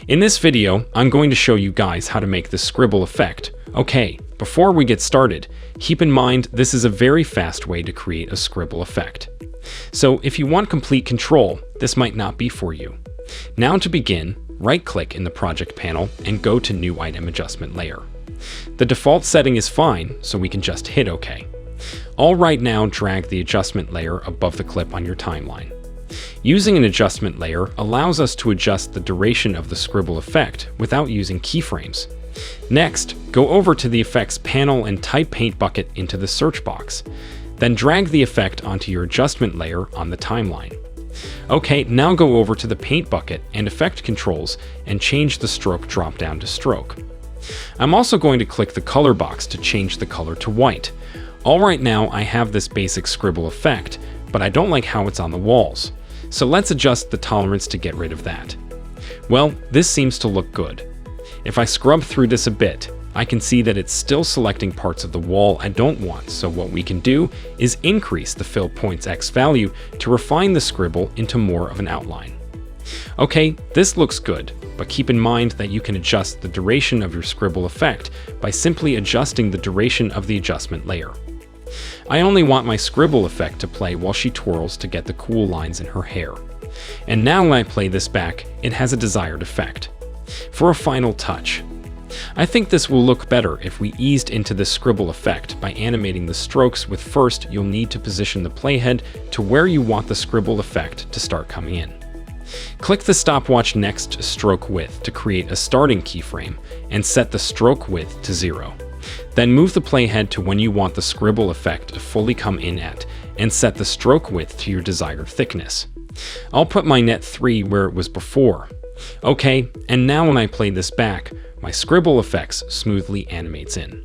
In this video, I'm going to show you guys how to make the scribble effect. Okay, before we get started, keep in mind this is a very fast way to create a scribble effect. So if you want complete control, this might not be for you. Now to begin, right-click in the project panel and go to New Item Adjustment Layer. The default setting is fine, so we can just hit OK. All right, now drag the adjustment layer above the clip on your timeline. Using an adjustment layer allows us to adjust the duration of the scribble effect without using keyframes. Next, go over to the Effects panel and type Paint Bucket into the search box. Then drag the effect onto your adjustment layer on the timeline. Okay, now go over to the Paint Bucket and Effect Controls and change the stroke drop-down to stroke. I'm also going to click the color box to change the color to white. All right, now I have this basic scribble effect, but I don't like how it's on the walls. So let's adjust the tolerance to get rid of that. Well, this seems to look good. If I scrub through this a bit, I can see that it's still selecting parts of the wall I don't want, so what we can do is increase the fill points X value to refine the scribble into more of an outline. Okay, this looks good, but keep in mind that you can adjust the duration of your scribble effect by simply adjusting the duration of the adjustment layer. I only want my scribble effect to play while she twirls to get the cool lines in her hair. And now when I play this back, it has a desired effect. For a final touch, I think this will look better if we eased into the scribble effect by animating the strokes with first you'll need to position the playhead to where you want the scribble effect to start coming in. Click the stopwatch next to stroke width to create a starting keyframe and set the stroke width to 0. Then move the playhead to when you want the scribble effect to fully come in at and set the stroke width to your desired thickness. I'll put my net 3 where it was before. Okay, and now when I play this back, my scribble effects smoothly animates in.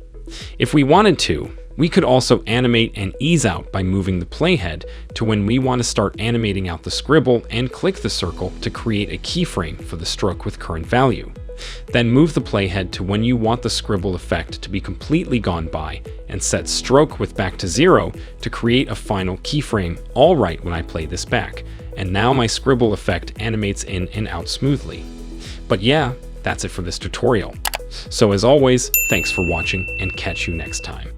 If we wanted to, we could also animate and ease out by moving the playhead to when we want to start animating out the scribble and click the circle to create a keyframe for the stroke with current value. Then move the playhead to when you want the scribble effect to be completely gone by and set stroke width back to 0 to create a final keyframe. All right, when I play this back, and now my scribble effect animates in and out smoothly. But yeah, that's it for this tutorial. So as always, thanks for watching and catch you next time.